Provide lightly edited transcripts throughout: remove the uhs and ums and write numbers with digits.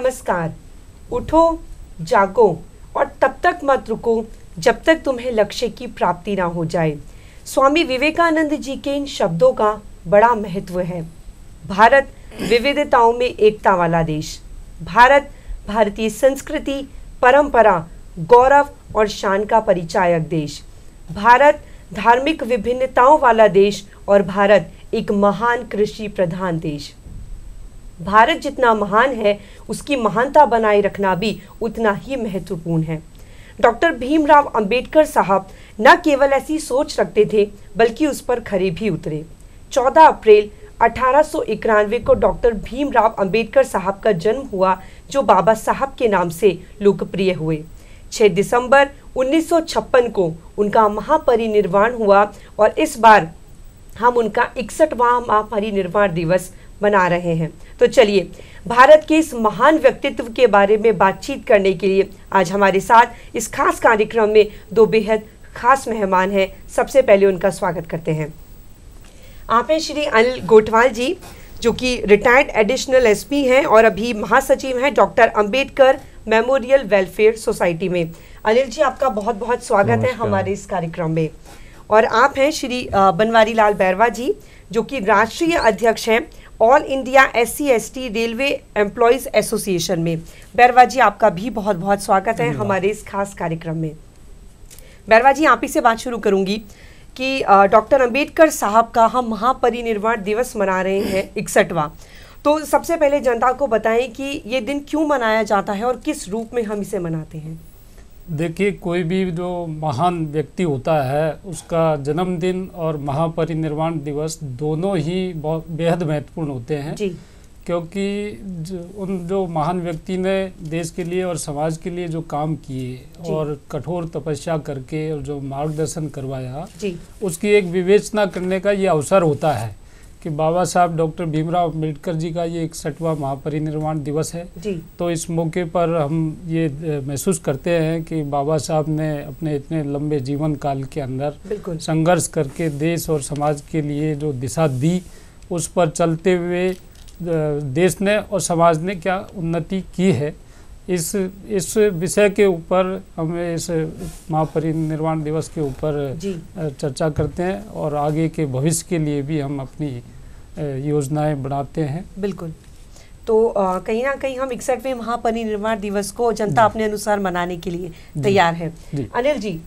नमस्कार। उठो, जागो और तब तक मत रुको जब तक तुम्हें लक्ष्य की प्राप्ति ना हो जाए। स्वामी विवेकानंद जी के इन शब्दों का बड़ा महत्व है। भारत विविधताओं में एकता वाला देश। भारत भारतीय संस्कृति, परंपरा, गौरव और शान का परिचायक देश। भारत धार्मिक विभिन्नताओं वाला देश और भारत एक महान कृषि प्रधान देश। भारत जितना महान है, उसकी महानता बनाए रखना भी उतना ही महत्वपूर्ण है। डॉक्टर भीमराव अंबेडकर साहब न केवल ऐसी सोच रखते थे, बल्कि उस पर खरे भी उतरे। 14 अप्रैल 1891 को डॉक्टर भीमराव अंबेडकर साहब का जन्म हुआ, जो बाबा साहब के नाम से लोकप्रिय हुए। 6 दिसंबर 1956 को उनका महापरिनिर्वाण हुआ और इस बार हम उनका 61वां महापरिनिर्वाण दिवस मना रहे हैं। तो चलिए, भारत के इस महान व्यक्तित्व के बारे में बातचीत करने के लिए आज हमारे साथ इस खास कार्यक्रम में दो बेहद खास मेहमान हैं। सबसे पहले उनका स्वागत करते हैं। आप हैं श्री अनिल गोठवाल जी, जो कि रिटायर्ड एडिशनल एसपी हैं और अभी महासचिव हैं doctor Ambedkar memorial welfare society में। अनिल जी, आपका बहुत बहुत स्वागत है हमारे इस कार्यक्रम में। और आप हैं श्री बनवारी लाल बैरवा जी, जो कि राष्ट्रीय अध्यक्ष हैं all India SC/ST railway employees association में। बैरवा जी, आपका भी बहुत बहुत स्वागत है हमारे इस खास कार्यक्रम में। बैरवा जी, आप ही से बात शुरू करूंगी कि डॉक्टर अंबेडकर साहब का हम महापरिनिर्वाण दिवस मना रहे हैं 61वां। तो सबसे पहले जनता को बताएं कि ये दिन क्यों मनाया जाता है और किस रूप में हम इसे मनाते हैं। देखिए, कोई भी जो महान व्यक्ति होता है, उसका जन्मदिन और महापरिनिर्वाण दिवस दोनों ही बहुत बेहद महत्वपूर्ण होते हैं जी। क्योंकि जो महान व्यक्ति ने देश के लिए और समाज के लिए जो काम किए और कठोर तपस्या करके और जो मार्गदर्शन करवाया जी, उसकी एक विवेचना करने का ये अवसर होता है कि बाबा साहब डॉक्टर भीमराव अम्बेडकर जी का ये 61वां महापरिनिर्वाण दिवस है जी। तो इस मौके पर हम ये महसूस करते हैं कि बाबा साहब ने अपने इतने लंबे जीवन काल के अंदर संघर्ष करके देश और समाज के लिए जो दिशा दी, उस पर चलते हुए देश ने और समाज ने क्या उन्नति की है, इस विषय के ऊपर हम इस महापरिनिर्वाण दिवस के ऊपर चर्चा करते हैं और आगे के भविष्य के लिए भी हम अपनी योजनाएं बनाते हैं। बिल्कुल। तो कहीं ना कहीं हम 61वें महापरिनिर्वाण दिवस को जनता अपने अनुसार मनाने के लिए तैयार है। अनिल जी,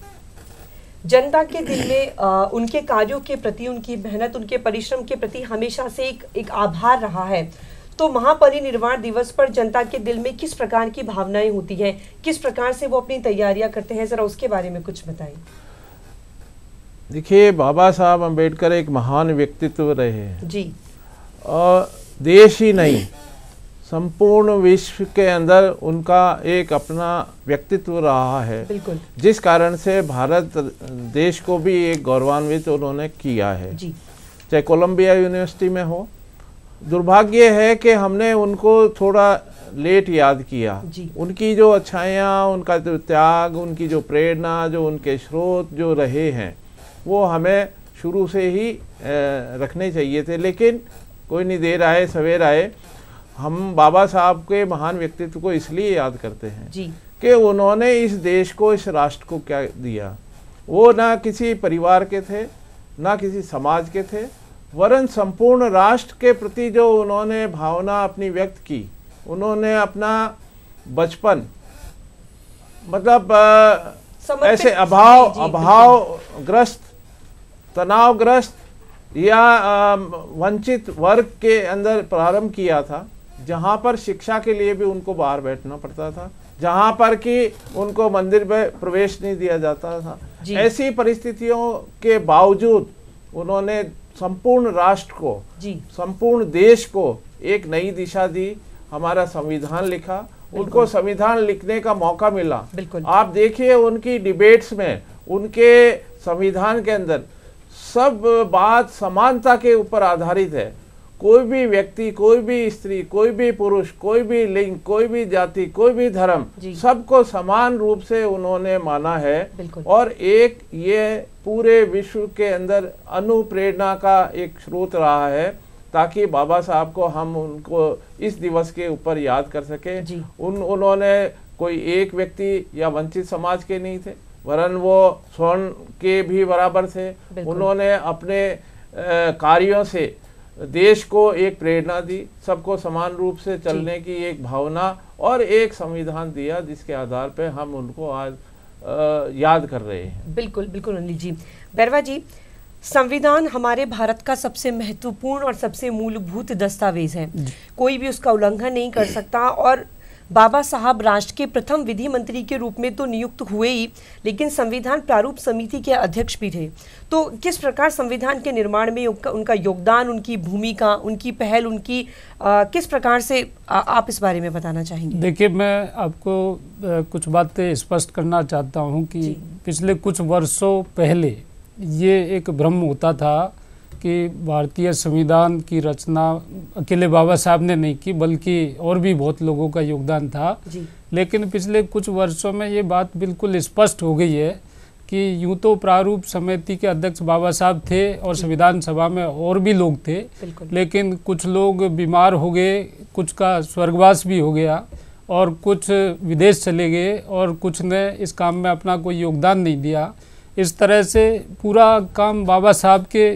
जनता के दिल में उनके कार्यों के प्रति, उनकी मेहनत, उनके परिश्रम के प्रति हमेशा से एक आभार रहा है। तो महापरिनिर्वाण दिवस पर जनता के दिल में किस प्रकार की भावनाएं होती हैं, किस प्रकार से वो अपनी तैयारियां करते हैं, जरा उसके बारे में कुछ बताइए। देखिए, बाबा साहब अम्बेडकर एक महान व्यक्तित्व रहे हैं जी। और देश ही नहीं, संपूर्ण विश्व के अंदर उनका एक अपना व्यक्तित्व रहा है। बिल्कुल। जिस कारण से भारत देश को भी एक गौरवान्वित उन्होंने किया है जी। चाहे कोलंबिया यूनिवर्सिटी में हो। दुर्भाग्य है कि हमने उनको थोड़ा लेट याद किया जी। उनकी जो अच्छाइयाँ, उनका जो त्याग, उनकी जो प्रेरणा, जो उनके स्रोत जो रहे हैं, वो हमें शुरू से ही रखने चाहिए थे। लेकिन कोई नहीं, देर आए सवेर आए। हम बाबा साहब के महान व्यक्तित्व को इसलिए याद करते हैं जी कि उन्होंने इस देश को, इस राष्ट्र को क्या दिया। वो ना किसी परिवार के थे, ना किसी समाज के थे, वरन संपूर्ण राष्ट्र के प्रति जो उन्होंने भावना अपनी व्यक्त की। उन्होंने अपना बचपन, मतलब ऐसे अभावग्रस्त, तनावग्रस्त या वंचित वर्ग के अंदर प्रारंभ किया था, जहाँ पर शिक्षा के लिए भी उनको बाहर बैठना पड़ता था, जहाँ पर कि उनको मंदिर में प्रवेश नहीं दिया जाता था। ऐसी परिस्थितियों के बावजूद उन्होंने संपूर्ण राष्ट्र को, संपूर्ण देश को एक नई दिशा दी। हमारा संविधान लिखा, उनको संविधान लिखने का मौका मिला। आप देखिए, उनकी डिबेट्स में, उनके संविधान के अंदर सब बात समानता के ऊपर आधारित है। कोई भी व्यक्ति, कोई भी स्त्री, कोई भी पुरुष, कोई भी लिंग, कोई भी जाति, कोई भी धर्म, सबको समान रूप से उन्होंने माना है। और एक ये पूरे विश्व के अंदर अनुप्रेरणा का एक स्रोत रहा है ताकि बाबा साहब को हम उनको इस दिवस के ऊपर याद कर सके। उन्होंने कोई एक व्यक्ति या वंचित समाज के नहीं थे, वरन वो स्वर्ण के भी बराबर थे। उन्होंने अपने कार्यों से देश को एक प्रेरणा दी, सबको समान रूप से चलने की एक भावना और एक संविधान दिया, जिसके आधार पे हम उनको आज याद कर रहे हैं। बिल्कुल बिल्कुल अनिल जी। बैरवा जी, संविधान हमारे भारत का सबसे महत्वपूर्ण और सबसे मूलभूत दस्तावेज है, कोई भी उसका उल्लंघन नहीं कर सकता। और बाबा साहब राष्ट्र के प्रथम विधि मंत्री के रूप में तो नियुक्त हुए ही, लेकिन संविधान प्रारूप समिति के अध्यक्ष भी थे। तो किस प्रकार संविधान के निर्माण में उनका योगदान, उनकी भूमिका, उनकी पहल, उनकी किस प्रकार से आप इस बारे में बताना चाहेंगे? देखिए, मैं आपको कुछ बातें स्पष्ट करना चाहता हूँ कि पिछले कुछ वर्षों पहले ये एक भ्रम होता था कि भारतीय संविधान की रचना अकेले बाबा साहब ने नहीं की, बल्कि और भी बहुत लोगों का योगदान था। लेकिन पिछले कुछ वर्षों में ये बात बिल्कुल स्पष्ट हो गई है कि यूँ तो प्रारूप समिति के अध्यक्ष बाबा साहब थे और संविधान सभा में और भी लोग थे, लेकिन कुछ लोग बीमार हो गए, कुछ का स्वर्गवास भी हो गया और कुछ विदेश चले गए और कुछ ने इस काम में अपना कोई योगदान नहीं दिया। इस तरह से पूरा काम बाबा साहब के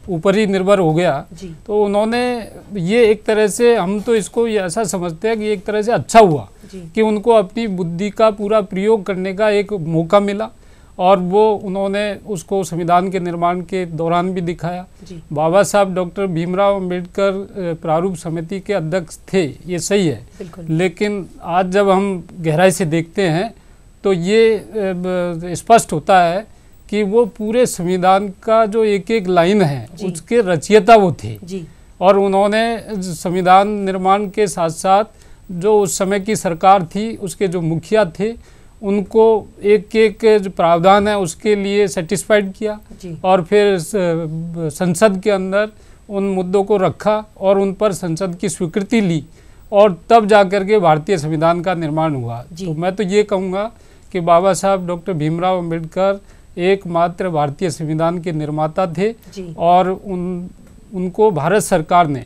ऊपर ही निर्भर हो गया। तो उन्होंने ये एक तरह से, हम तो इसको ऐसा समझते हैं कि एक तरह से अच्छा हुआ कि उनको अपनी बुद्धि का पूरा प्रयोग करने का एक मौका मिला और वो उन्होंने उसको संविधान के निर्माण के दौरान भी दिखाया। बाबा साहब डॉक्टर भीमराव अंबेडकर प्रारूप समिति के अध्यक्ष थे, ये सही है, लेकिन आज जब हम गहराई से देखते हैं तो ये स्पष्ट होता है कि वो पूरे संविधान का जो एक एक लाइन है उसके रचयिता वो थे। और उन्होंने संविधान निर्माण के साथ साथ जो उस समय की सरकार थी उसके जो मुखिया थे उनको एक एक जो प्रावधान है उसके लिए सेटिस्फाइड किया और फिर संसद के अंदर उन मुद्दों को रखा और उन पर संसद की स्वीकृति ली और तब जाकर के भारतीय संविधान का निर्माण हुआ। तो मैं तो ये कहूँगा कि बाबा साहब डॉक्टर भीमराव अंबेडकर एकमात्र भारतीय संविधान के निर्माता थे और उनको भारत सरकार ने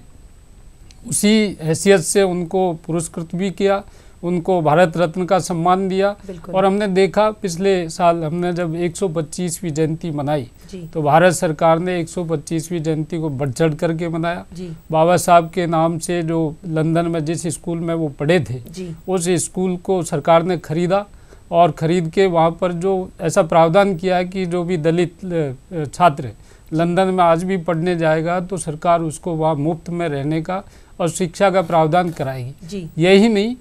उसी हैसियत से उनको पुरस्कृत भी किया, उनको भारत रत्न का सम्मान दिया। और हमने देखा पिछले साल हमने जब 125वीं जयंती मनाई तो भारत सरकार ने 125वीं जयंती को बढ़ चढ़ करके मनाया। बाबा साहब के नाम से जो लंदन में जिस स्कूल में वो पढ़े थे उस स्कूल को सरकार ने खरीदा और ख़रीद के वहाँ पर जो ऐसा प्रावधान किया है कि जो भी दलित छात्र लंदन में आज भी पढ़ने जाएगा तो सरकार उसको वहाँ मुफ्त में रहने का और शिक्षा का प्रावधान कराएगी। यही नहीं,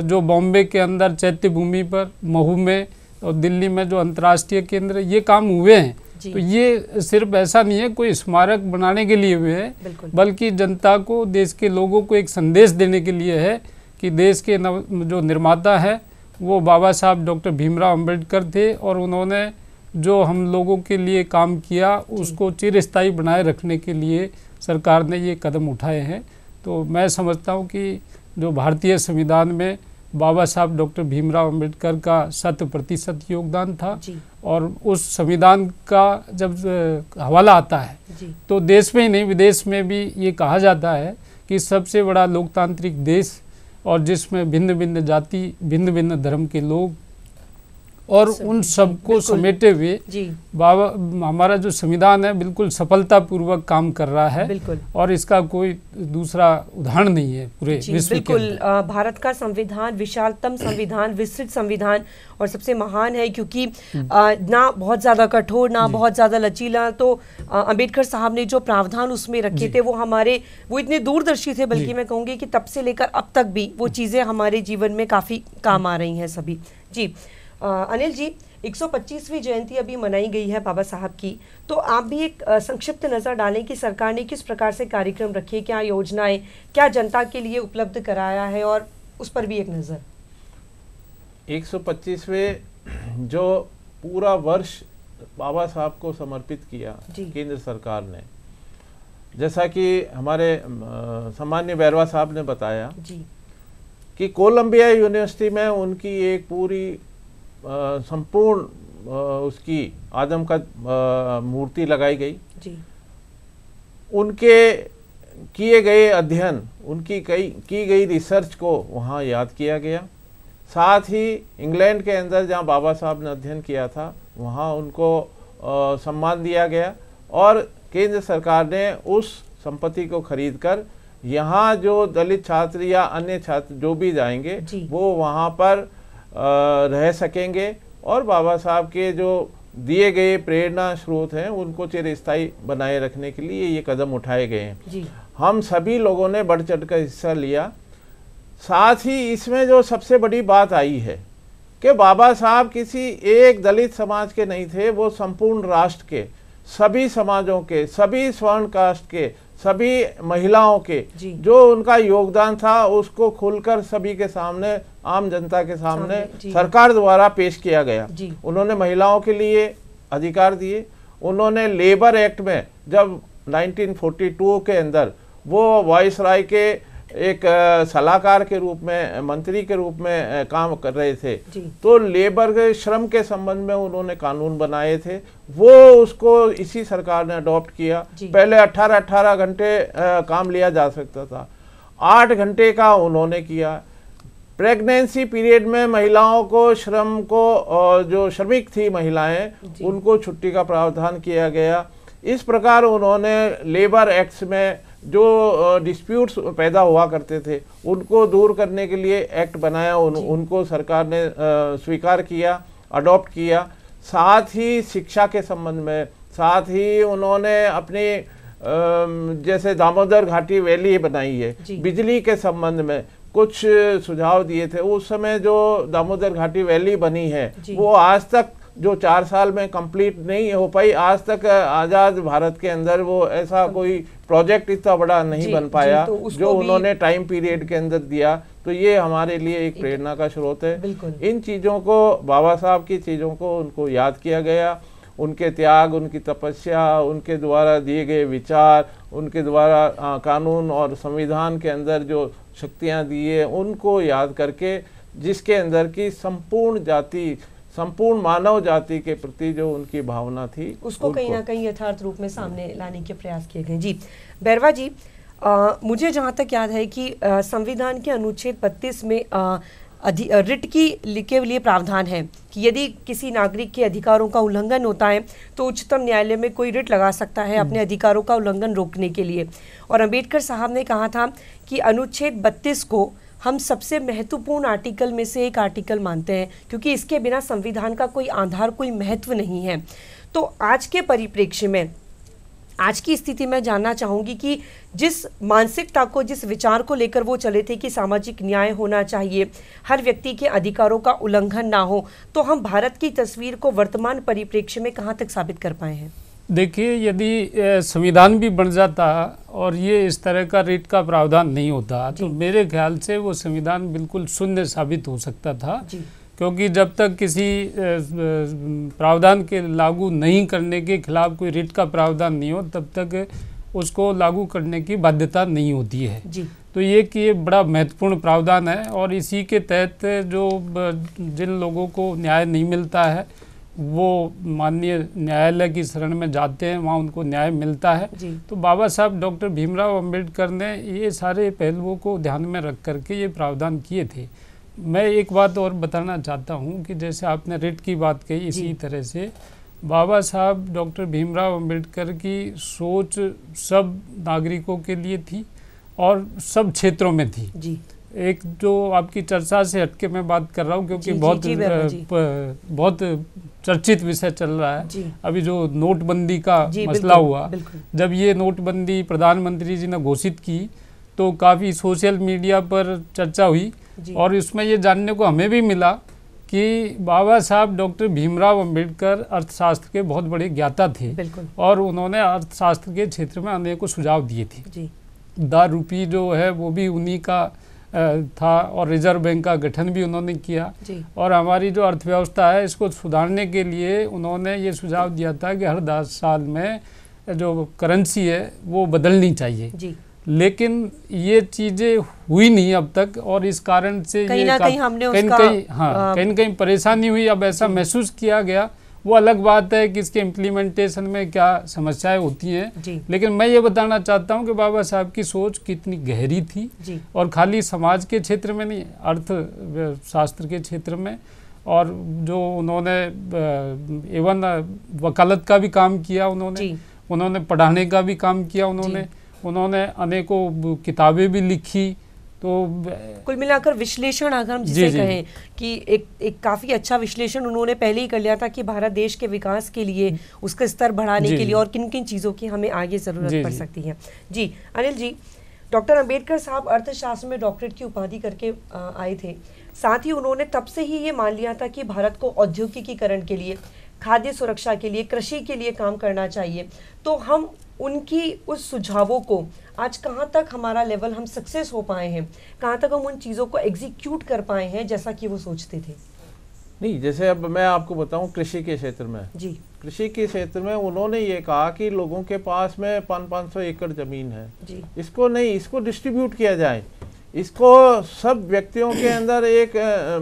जो बॉम्बे के अंदर चैत्य भूमि पर, महू में और दिल्ली में जो अंतर्राष्ट्रीय केंद्र ये काम हुए हैं, तो ये सिर्फ ऐसा नहीं है कोई स्मारक बनाने के लिए हुए हैं, बल्कि जनता को, देश के लोगों को एक संदेश देने के लिए है कि देश के जो निर्माता है वो बाबा साहब डॉक्टर भीमराव अंबेडकर थे और उन्होंने जो हम लोगों के लिए काम किया उसको चिरस्थायी बनाए रखने के लिए सरकार ने ये कदम उठाए हैं। तो मैं समझता हूँ कि जो भारतीय संविधान में बाबा साहब डॉक्टर भीमराव अंबेडकर का 100% योगदान था और उस संविधान का जब हवाला आता है तो देश में ही नहीं विदेश में भी ये कहा जाता है कि सबसे बड़ा लोकतांत्रिक देश और जिसमें भिन्न भिन्न जाति, भिन्न भिन्न धर्म के लोग और उन सबको समेटे हुए बाबा हमारा जो संविधान है बिल्कुल सफलतापूर्वक काम कर रहा है और इसका कोई दूसरा उदाहरण नहीं है पूरे विश्व के। बिल्कुल भारत का संविधान विशालतम संविधान, विस्तृत संविधान और सबसे महान है क्योंकि ना बहुत ज़्यादा कठोर ना बहुत ज़्यादा लचीला। तो अंबेडकर साहब ने जो प्रावधान उसमें रखे थे वो इतने दूरदर्शी थे, बल्कि मैं कहूँगी कि तब से लेकर अब तक भी वो चीज़ें हमारे जीवन में काफ़ी काम आ रही हैं सभी। जी अनिल जी, 125वीं जयंती अभी मनाई गई है बाबा साहब की, तो आप भी एक संक्षिप्त नज़र डालें कि सरकार ने किस प्रकार से कार्यक्रम रखे, क्या योजनाएं, क्या जनता के लिए उपलब्ध कराया है और उस पर भी एक नज़र। 125वें जो पूरा वर्ष बाबा साहब को समर्पित किया केंद्र सरकार ने, जैसा कि हमारे सामान्य बैरवा साहब ने बताया कि कोलंबिया यूनिवर्सिटी में उनकी एक पूरी संपूर्ण उसकी आदम का मूर्ति लगाई गई उनके किए गए अध्ययन, उनकी की गई रिसर्च को वहाँ याद किया गया। साथ ही इंग्लैंड के अंदर जहाँ बाबा साहब ने अध्ययन किया था वहाँ उनको सम्मान दिया गया और केंद्र सरकार ने उस संपत्ति को खरीदकर यहाँ जो दलित छात्र या अन्य छात्र जो भी जाएंगे वो वहाँ पर रह सकेंगे और बाबा साहब के जो दिए गए प्रेरणा स्रोत हैं उनको चिरस्थायी बनाए रखने के लिए ये कदम उठाए गए हैं। हम सभी लोगों ने बढ़ चढ़ कर हिस्सा लिया। साथ ही इसमें जो सबसे बड़ी बात आई है कि बाबा साहब किसी एक दलित समाज के नहीं थे, वो संपूर्ण राष्ट्र के, सभी समाजों के, सभी स्वर्ण कास्ट के, सभी महिलाओं के जो उनका योगदान था उसको खुलकर सभी के सामने, आम जनता के सामने सरकार द्वारा पेश किया गया। उन्होंने महिलाओं के लिए अधिकार दिए। उन्होंने लेबर एक्ट में जब 1942 के अंदर वो वायसराय के एक सलाहकार के रूप में, मंत्री के रूप में काम कर रहे थे, तो लेबर के श्रम के संबंध में उन्होंने कानून बनाए थे, वो उसको इसी सरकार ने अडॉप्ट किया। पहले 18-18 घंटे काम लिया जा सकता था, 8 घंटे का उन्होंने किया। प्रेगनेंसी पीरियड में महिलाओं को, श्रम को, जो श्रमिक थी महिलाएं, उनको छुट्टी का प्रावधान किया गया। इस प्रकार उन्होंने लेबर एक्ट्स में जो डिस्प्यूट्स पैदा हुआ करते थे उनको दूर करने के लिए एक्ट बनाया, उनको सरकार ने स्वीकार किया, अडॉप्ट किया। साथ ही शिक्षा के संबंध में, साथ ही उन्होंने अपनी जैसे दामोदर घाटी वैली बनाई है, बिजली के संबंध में कुछ सुझाव दिए थे। उस समय जो दामोदर घाटी वैली बनी है वो आज तक जो 4 साल में कंप्लीट नहीं हो पाई, आज तक आज़ाद भारत के अंदर वो ऐसा कोई प्रोजेक्ट इतना बड़ा नहीं बन पाया तो जो उन्होंने टाइम पीरियड के अंदर दिया। तो ये हमारे लिए एक प्रेरणा का स्रोत है। इन चीज़ों को, बाबा साहब की चीज़ों को उनको याद किया गया, उनके त्याग, उनकी तपस्या, उनके द्वारा दिए गए विचार, उनके द्वारा कानून और संविधान के अंदर जो शक्तियाँ दी है उनको याद करके, जिसके अंदर की संपूर्ण जाति, संपूर्ण मानव जाति के प्रति जो उनकी भावना थी उसको कहीं ना कहीं यथार्थ रूप में सामने लाने के प्रयास किए गए। जी बैरवा जी, मुझे जहाँ तक याद है कि संविधान के अनुच्छेद 32 में रिट के लिए प्रावधान है कि यदि किसी नागरिक के अधिकारों का उल्लंघन होता है तो उच्चतम न्यायालय में कोई रिट लगा सकता है अपने अधिकारों का उल्लंघन रोकने के लिए। और अंबेडकर साहब ने कहा था कि अनुच्छेद 32 को हम सबसे महत्वपूर्ण आर्टिकल में से एक आर्टिकल मानते हैं क्योंकि इसके बिना संविधान का कोई आधार, कोई महत्व नहीं है। तो आज के परिप्रेक्ष्य में, आज की स्थिति में जानना चाहूँगी कि जिस मानसिकता को, जिस विचार को लेकर वो चले थे कि सामाजिक न्याय होना चाहिए, हर व्यक्ति के अधिकारों का उल्लंघन ना हो, तो हम भारत की तस्वीर को वर्तमान परिप्रेक्ष्य में कहाँ तक साबित कर पाए हैं? देखिए, यदि संविधान भी बन जाता और ये इस तरह का रिट का प्रावधान नहीं होता तो मेरे ख्याल से वो संविधान बिल्कुल शून्य साबित हो सकता था, क्योंकि जब तक किसी प्रावधान के लागू नहीं करने के खिलाफ कोई रिट का प्रावधान नहीं हो तब तक उसको लागू करने की बाध्यता नहीं होती है। तो ये बड़ा महत्वपूर्ण प्रावधान है और इसी के तहत जो जिन लोगों को न्याय नहीं मिलता है वो माननीय न्यायालय की शरण में जाते हैं, वहाँ उनको न्याय मिलता है। तो बाबा साहब डॉक्टर भीमराव अंबेडकर ने ये सारे पहलुओं को ध्यान में रख करके ये प्रावधान किए थे। मैं एक बात और बताना चाहता हूँ कि जैसे आपने रिट की बात कही, इसी तरह से बाबा साहब डॉक्टर भीमराव अंबेडकर की सोच सब नागरिकों के लिए थी और सब क्षेत्रों में थी। एक जो आपकी चर्चा से हटके मैं बात कर रहा हूँ क्योंकि बहुत चर्चित विषय चल रहा है अभी, जो नोटबंदी का मसला हुआ। जब ये नोटबंदी प्रधानमंत्री जी ने घोषित की तो काफ़ी सोशल मीडिया पर चर्चा हुई और इसमें ये जानने को हमें भी मिला कि बाबा साहब डॉक्टर भीमराव अंबेडकर अर्थशास्त्र के बहुत बड़े ज्ञाता थे और उन्होंने अर्थशास्त्र के क्षेत्र में अनेकों सुझाव दिए थे। द रूपी जो है वो भी उन्हीं का था और रिजर्व बैंक का गठन भी उन्होंने किया और हमारी जो अर्थव्यवस्था है इसको सुधारने के लिए उन्होंने ये सुझाव दिया था कि हर 10 साल में जो करेंसी है वो बदलनी चाहिए। लेकिन ये चीज़ें हुई नहीं अब तक और इस कारण से कहीं ना कहीं हमने उसका कहीं परेशानी हुई। अब ऐसा महसूस किया गया वो अलग बात है कि इसके इम्प्लीमेंटेशन में क्या समस्याएं होती हैं। लेकिन मैं ये बताना चाहता हूँ कि बाबा साहब की सोच कितनी गहरी थी और खाली समाज के क्षेत्र में नहीं, अर्थशास्त्र के क्षेत्र में, और जो उन्होंने एवं वकालत का भी काम किया, उन्होंने पढ़ाने का भी काम किया, उन्होंने अनेकों किताबें भी लिखी। तो कुल मिलाकर विश्लेषण अगर हम जिसे कहें कि एक काफ़ी अच्छा विश्लेषण उन्होंने पहले ही कर लिया था कि भारत देश के विकास के लिए, उसका स्तर बढ़ाने के लिए और किन किन चीज़ों की हमें आगे ज़रूरत पड़ सकती है। जी अनिल जी, डॉक्टर अंबेडकर साहब अर्थशास्त्र में डॉक्टरेट की उपाधि करके आए थे। साथ ही उन्होंने तब से ही ये मान लिया था कि भारत को औद्योगिकीकरण के लिए, खाद्य सुरक्षा के लिए, कृषि के लिए काम करना चाहिए। तो हम उनकी उस सुझावों को आज कहाँ तक हमारा लेवल हम सक्सेस हो पाए हैं, कहाँ तक हम उन चीज़ों को एग्जीक्यूट कर पाए हैं जैसा कि वो सोचते थे? नहीं, जैसे अब मैं आपको बताऊं कृषि के क्षेत्र में, कृषि के क्षेत्र में उन्होंने ये कहा कि लोगों के पास में 500 एकड़ जमीन है, इसको डिस्ट्रीब्यूट किया जाए, इसको सब व्यक्तियों के अंदर एक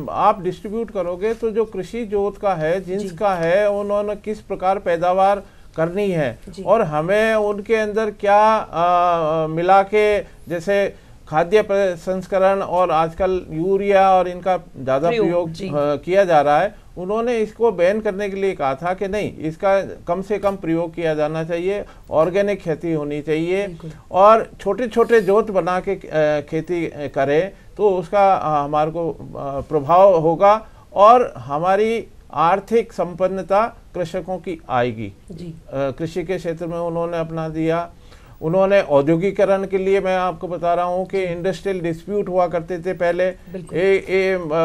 आप डिस्ट्रीब्यूट करोगे तो जो कृषि जोत का है, जिन्स का है, उन्होंने किस प्रकार पैदावार करनी है और हमें उनके अंदर क्या मिला के, जैसे खाद्य प्रसंस्करण और आजकल यूरिया और इनका ज़्यादा प्रयोग किया जा रहा है, उन्होंने इसको बैन करने के लिए कहा था कि नहीं, इसका कम से कम प्रयोग किया जाना चाहिए, ऑर्गेनिक खेती होनी चाहिए और छोटे छोटे जोत बना के खेती करें तो उसका हमारे को प्रभाव होगा और हमारी आर्थिक संपन्नता कृषकों की आएगी। कृषि के क्षेत्र में उन्होंने अपना दिया। उन्होंने औद्योगिकरण के लिए, मैं आपको बता रहा हूँ कि इंडस्ट्रियल डिस्प्यूट हुआ करते थे पहले,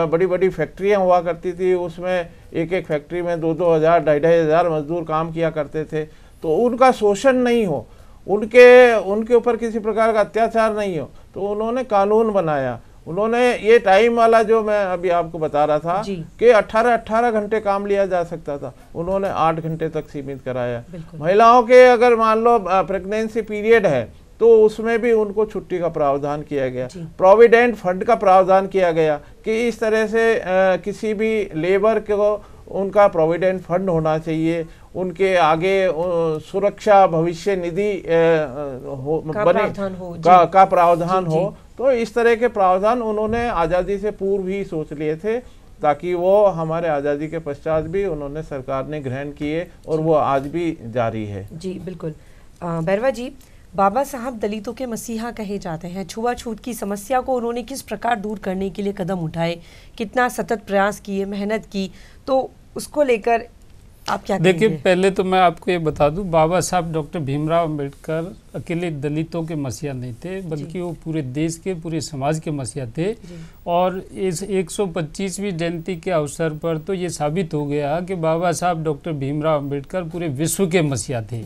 बड़ी बड़ी फैक्ट्रियाँ हुआ करती थी, उसमें एक एक फैक्ट्री में 2-2 हज़ार 2,500 हज़ार मजदूर काम किया करते थे, तो उनका शोषण नहीं हो, उनके ऊपर किसी प्रकार का अत्याचार नहीं हो, तो उन्होंने कानून बनाया। उन्होंने ये टाइम वाला जो मैं अभी आपको बता रहा था कि 18 घंटे काम लिया जा सकता था, उन्होंने 8 घंटे तक सीमित कराया। महिलाओं के अगर मान लो प्रेगनेंसी पीरियड है तो उसमें भी उनको छुट्टी का प्रावधान किया गया, प्रोविडेंट फंड का प्रावधान किया गया कि इस तरह से किसी भी लेबर को उनका प्रोविडेंट फंड होना चाहिए, उनके आगे सुरक्षा भविष्य निधि का प्रावधान हो। तो इस तरह के प्रावधान उन्होंने आज़ादी से पूर्व ही सोच लिए थे ताकि वो हमारे आज़ादी के पश्चात भी उन्होंने सरकार ने ग्रहण किए और वो आज भी जारी है। जी बिल्कुल। बैरवा जी, बाबा साहब दलितों के मसीहा कहे जाते हैं। छुआछूत की समस्या को उन्होंने किस प्रकार दूर करने के लिए कदम उठाए, कितना सतत प्रयास किए, मेहनत की, तो उसको लेकर आप क्या देखिए? पहले तो मैं आपको ये बता दूं, बाबा साहब डॉक्टर भीमराव अंबेडकर अकेले दलितों के मसीहा नहीं थे, बल्कि वो पूरे देश के, पूरे समाज के मसीहा थे। और इस 125वीं जयंती के अवसर पर तो ये साबित हो गया कि बाबा साहब डॉक्टर भीमराव अंबेडकर पूरे विश्व के मसीहा थे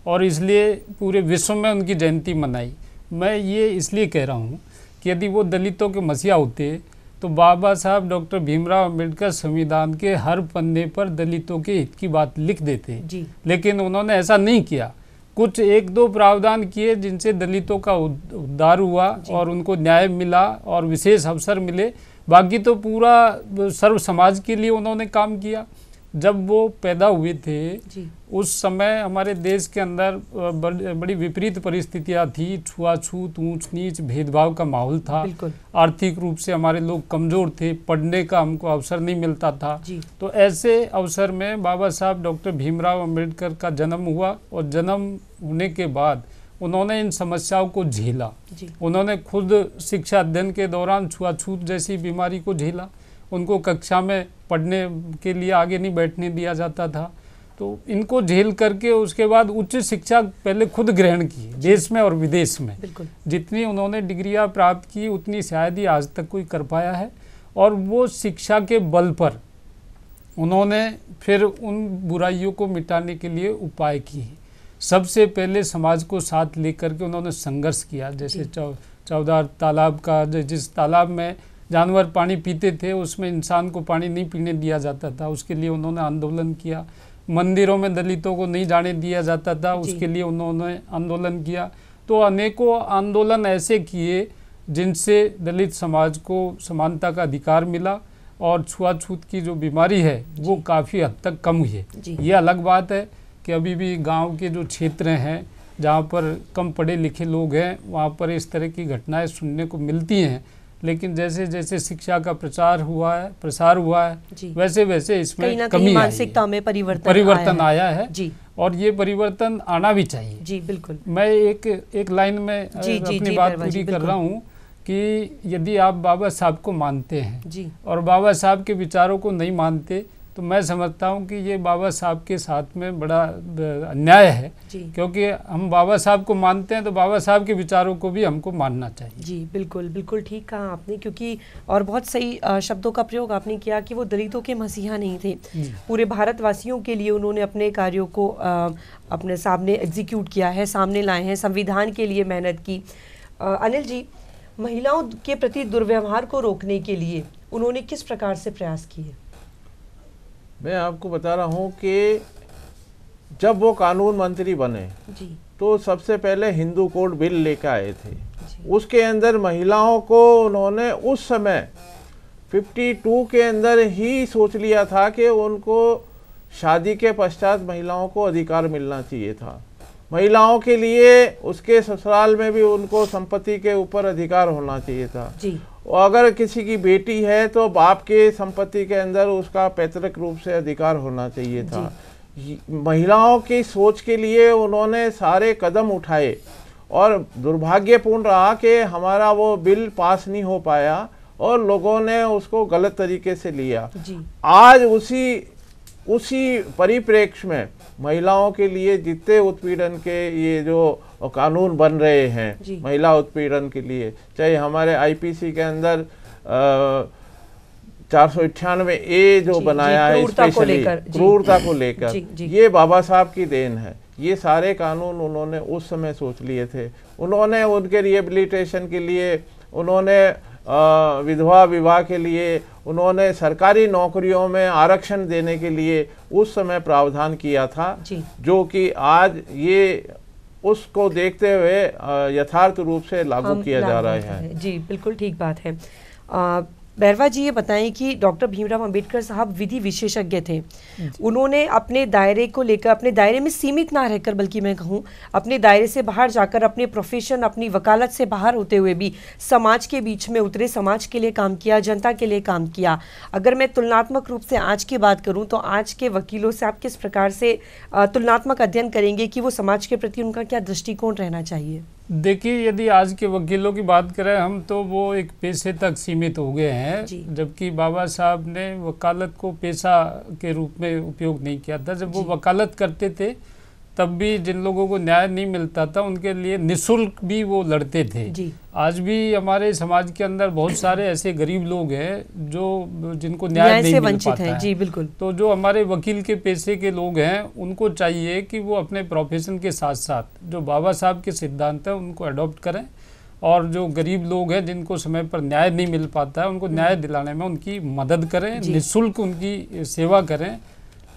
और इसलिए पूरे विश्व में उनकी जयंती मनाई। मैं ये इसलिए कह रहा हूँ कि यदि वो दलितों के मसीहा होते तो बाबा साहब डॉक्टर भीमराव अंबेडकर संविधान के हर पन्ने पर दलितों के हित की बात लिख देते, लेकिन उन्होंने ऐसा नहीं किया। कुछ 1-2 प्रावधान किए जिनसे दलितों का उद्धार हुआ और उनको न्याय मिला और विशेष अवसर मिले, बाकी तो पूरा सर्व समाज के लिए उन्होंने काम किया। जब वो पैदा हुए थे उस समय हमारे देश के अंदर बड़ी विपरीत परिस्थितियां थी, छुआछूत, ऊंच नीच, भेदभाव का माहौल था, आर्थिक रूप से हमारे लोग कमज़ोर थे, पढ़ने का हमको अवसर नहीं मिलता था। तो ऐसे अवसर में बाबा साहब डॉक्टर भीमराव अंबेडकर का जन्म हुआ और जन्म होने के बाद उन्होंने इन समस्याओं को झेला। उन्होंने खुद शिक्षा अध्ययन के दौरान छुआछूत जैसी बीमारी को झेला, उनको कक्षा में पढ़ने के लिए आगे नहीं बैठने दिया जाता था, तो इनको झेल करके उसके बाद उच्च शिक्षा पहले खुद ग्रहण की, देश में और विदेश में। जितनी उन्होंने डिग्रियां प्राप्त की उतनी शायद ही आज तक कोई कर पाया है। और वो शिक्षा के बल पर उन्होंने फिर उन बुराइयों को मिटाने के लिए उपाय किए। सबसे पहले समाज को साथ लेकर के उन्होंने संघर्ष किया। जैसे चौदार तालाब का, जिस तालाब में जानवर पानी पीते थे उसमें इंसान को पानी नहीं पीने दिया जाता था, उसके लिए उन्होंने आंदोलन किया। मंदिरों में दलितों को नहीं जाने दिया जाता था, उसके लिए उन्होंने आंदोलन किया। तो अनेकों आंदोलन ऐसे किए जिनसे दलित समाज को समानता का अधिकार मिला और छुआछूत की जो बीमारी है वो काफ़ी हद तक कम हुई है। ये अलग बात है कि अभी भी गांव के जो क्षेत्र हैं जहाँ पर कम पढ़े लिखे लोग हैं वहाँ पर इस तरह की घटनाएं सुनने को मिलती हैं, लेकिन जैसे जैसे शिक्षा का प्रसार हुआ है वैसे वैसे इसमें कमी मानसिकता में परिवर्तन आया है और ये परिवर्तन आना भी चाहिए। जी बिल्कुल। मैं एक लाइन में अपनी बात पूरी कर रहा हूँ कि यदि आप बाबा साहब को मानते हैं और बाबा साहब के विचारों को नहीं मानते तो मैं समझता हूँ कि ये बाबा साहब के साथ में बड़ा अन्याय है, क्योंकि हम बाबा साहब को मानते हैं तो बाबा साहब के विचारों को भी हमको मानना चाहिए। जी बिल्कुल बिल्कुल ठीक कहा आपने, क्योंकि और बहुत सही शब्दों का प्रयोग आपने किया कि वो दलितों के मसीहा नहीं थे, पूरे भारतवासियों के लिए उन्होंने अपने कार्यों को अपने सामने एग्जीक्यूट किया है, सामने लाए हैं, संविधान के लिए मेहनत की। अनिल जी, महिलाओं के प्रति दुर्व्यवहार को रोकने के लिए उन्होंने किस प्रकार से प्रयास किए? मैं आपको बता रहा हूँ कि जब वो कानून मंत्री बने तो सबसे पहले हिंदू कोड बिल लेकर आए थे। उसके अंदर महिलाओं को उन्होंने उस समय 52 के अंदर ही सोच लिया था कि उनको शादी के पश्चात महिलाओं को अधिकार मिलना चाहिए था। महिलाओं के लिए उसके ससुराल में भी उनको संपत्ति के ऊपर अधिकार होना चाहिए था। और अगर किसी की बेटी है तो बाप के संपत्ति के अंदर उसका पैतृक रूप से अधिकार होना चाहिए था। महिलाओं की सोच के लिए उन्होंने सारे कदम उठाए और दुर्भाग्यपूर्ण रहा कि हमारा वो बिल पास नहीं हो पाया और लोगों ने उसको गलत तरीके से लिया। आज उसी परिप्रेक्ष्य में महिलाओं के लिए जितने उत्पीड़न के ये जो कानून बन रहे हैं महिला उत्पीड़न के लिए, चाहे हमारे आईपीसी के अंदर 498A जो बनाया है स्पेशली क्रूरता को लेकर, ये बाबा साहब की देन है। ये सारे कानून उन्होंने उस समय सोच लिए थे। उन्होंने उनके रिहेबिलिटेशन के लिए, उन्होंने विधवा विवाह के लिए, उन्होंने सरकारी नौकरियों में आरक्षण देने के लिए उस समय प्रावधान किया था, जो कि आज ये उसको देखते हुए यथार्थ रूप से लागू किया जा रहा है। जी बिल्कुल ठीक बात है। बैरवा जी, ये बताएं कि डॉक्टर भीमराव अंबेडकर साहब विधि विशेषज्ञ थे। उन्होंने अपने दायरे को लेकर, अपने दायरे में सीमित ना रहकर, बल्कि मैं कहूँ अपने दायरे से बाहर जाकर, अपने प्रोफेशन, अपनी वकालत से बाहर होते हुए भी समाज के बीच में उतरे, समाज के लिए काम किया, जनता के लिए काम किया। अगर मैं तुलनात्मक रूप से आज की बात करूँ तो आज के वकीलों से आप किस प्रकार से तुलनात्मक अध्ययन करेंगे कि वो समाज के प्रति उनका क्या दृष्टिकोण रहना चाहिए? देखिए, यदि आज के वकीलों की बात करें हम तो वो एक पेशे तक सीमित हो गए हैं, जबकि बाबा साहब ने वकालत को पेशा के रूप में उपयोग नहीं किया था। जब वो वकालत करते थे तब भी जिन लोगों को न्याय नहीं मिलता था उनके लिए निःशुल्क भी वो लड़ते थे। आज भी हमारे समाज के अंदर बहुत सारे ऐसे गरीब लोग हैं जो जिनको न्याय नहीं मिल पाता है। जी बिल्कुल। तो जो हमारे वकील के पेशे के लोग हैं उनको चाहिए कि वो अपने प्रोफेशन के साथ साथ जो बाबा साहब के सिद्धांत हैं उनको अडॉप्ट करें, और जो गरीब लोग हैं जिनको समय पर न्याय नहीं मिल पाता है उनको न्याय दिलाने में उनकी मदद करें, निःशुल्क उनकी सेवा करें,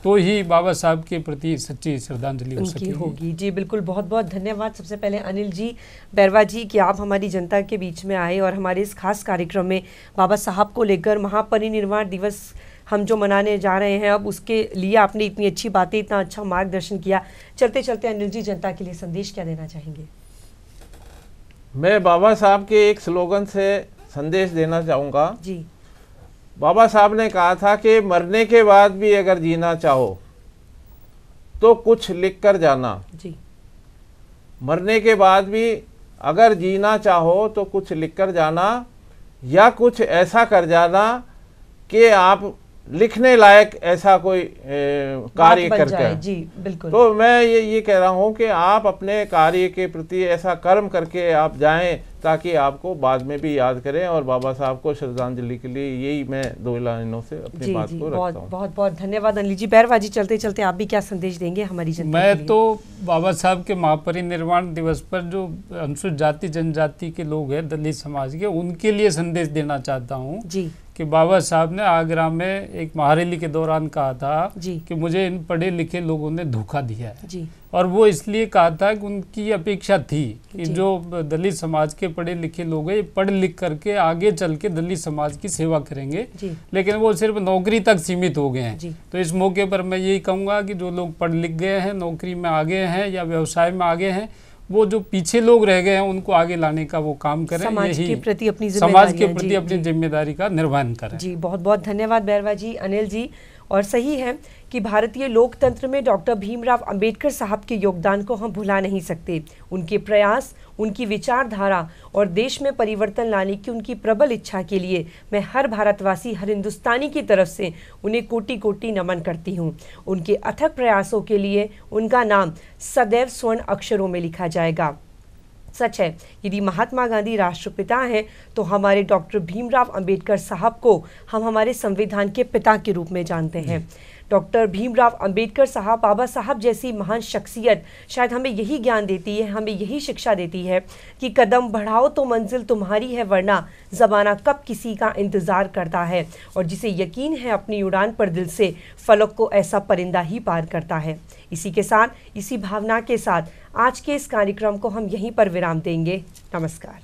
तो ही बाबा साहब के प्रति सच्ची श्रद्धांजलि हो सकेगी। होगी। जी बिल्कुल, बहुत बहुत धन्यवाद सबसे पहले अनिल जी, बैरवा जी, कि आप हमारी जनता के बीच में आए और हमारे इस खास कार्यक्रम में बाबा साहब को लेकर महापरिनिर्वाण दिवस हम जो मनाने जा रहे हैं अब उसके लिए आपने इतनी अच्छी बातें, इतना अच्छा मार्गदर्शन किया। चलते चलते अनिल जी, जनता के लिए संदेश क्या देना चाहेंगे? मैं बाबा साहब के एक स्लोगन से संदेश देना चाहूँगा। जी। बाबा साहब ने कहा था कि मरने के बाद भी अगर जीना चाहो तो कुछ लिख कर जाना। जी। मरने के बाद भी अगर जीना चाहो तो कुछ लिख कर जाना, या कुछ ऐसा कर जाना कि आप लिखने लायक ऐसा कोई कार्य करके। जी बिल्कुल। तो मैं ये कह रहा हूँ कि आप अपने कार्य के प्रति ऐसा कर्म करके आप जाएं ताकि आपको बाद में भी याद करें, और बाबा साहब को श्रद्धांजलि के लिए यही मैं 2 लाइनों से अपनी बात को रखता हूँ। बहुत बहुत धन्यवाद अनिल जी। बैरवा जी, चलते चलते आप भी क्या संदेश देंगे हमारी जनता? मैं तो बाबा साहब के महापरिनिर्वाण दिवस पर जो अनुसूचित जाति जनजाति के लोग हैं, दलित समाज के, उनके लिए संदेश देना चाहता हूँ कि बाबा साहब ने आगरा में एक महारैली के दौरान कहा था कि मुझे इन पढ़े लिखे लोगों ने धोखा दिया है, और वो इसलिए कहा था कि उनकी अपेक्षा थी कि जो दलित समाज के पढ़े लिखे लोग हैं, पढ़ लिख करके आगे चल के दलित समाज की सेवा करेंगे, लेकिन वो सिर्फ नौकरी तक सीमित हो गए हैं। तो इस मौके पर मैं यही कहूँगा कि जो लोग पढ़ लिख गए हैं, नौकरी में आगे हैं या व्यवसाय में आगे हैं, वो जो पीछे लोग रह गए हैं उनको आगे लाने का वो काम करें, समाज के प्रति अपनी जिम्मेदारी का निर्वहन करें। जी, बहुत बहुत धन्यवाद बैरवा जी, अनिल जी। और सही है कि भारतीय लोकतंत्र में डॉक्टर भीमराव अंबेडकर साहब के योगदान को हम भुला नहीं सकते। उनके प्रयास, उनकी विचारधारा और देश में परिवर्तन लाने की उनकी प्रबल इच्छा के लिए मैं हर भारतवासी, हर हिंदुस्तानी की तरफ से उन्हें कोटि कोटि नमन करती हूँ। उनके अथक प्रयासों के लिए उनका नाम सदैव स्वर्ण अक्षरों में लिखा जाएगा। सच है, यदि महात्मा गांधी राष्ट्रपिता हैं तो हमारे डॉक्टर भीमराव अंबेडकर साहब को हम हमारे संविधान के पिता के रूप में जानते हैं। डॉक्टर भीमराव अंबेडकर साहब, बाबा साहब जैसी महान शख्सियत शायद हमें यही ज्ञान देती है, हमें यही शिक्षा देती है कि कदम बढ़ाओ तो मंजिल तुम्हारी है, वरना ज़माना कब किसी का इंतज़ार करता है, और जिसे यकीन है अपनी उड़ान पर दिल से फलक को ऐसा परिंदा ही पार करता है। इसी के साथ, इसी भावना के साथ आज के इस कार्यक्रम को हम यहीं पर विराम देंगे। नमस्कार।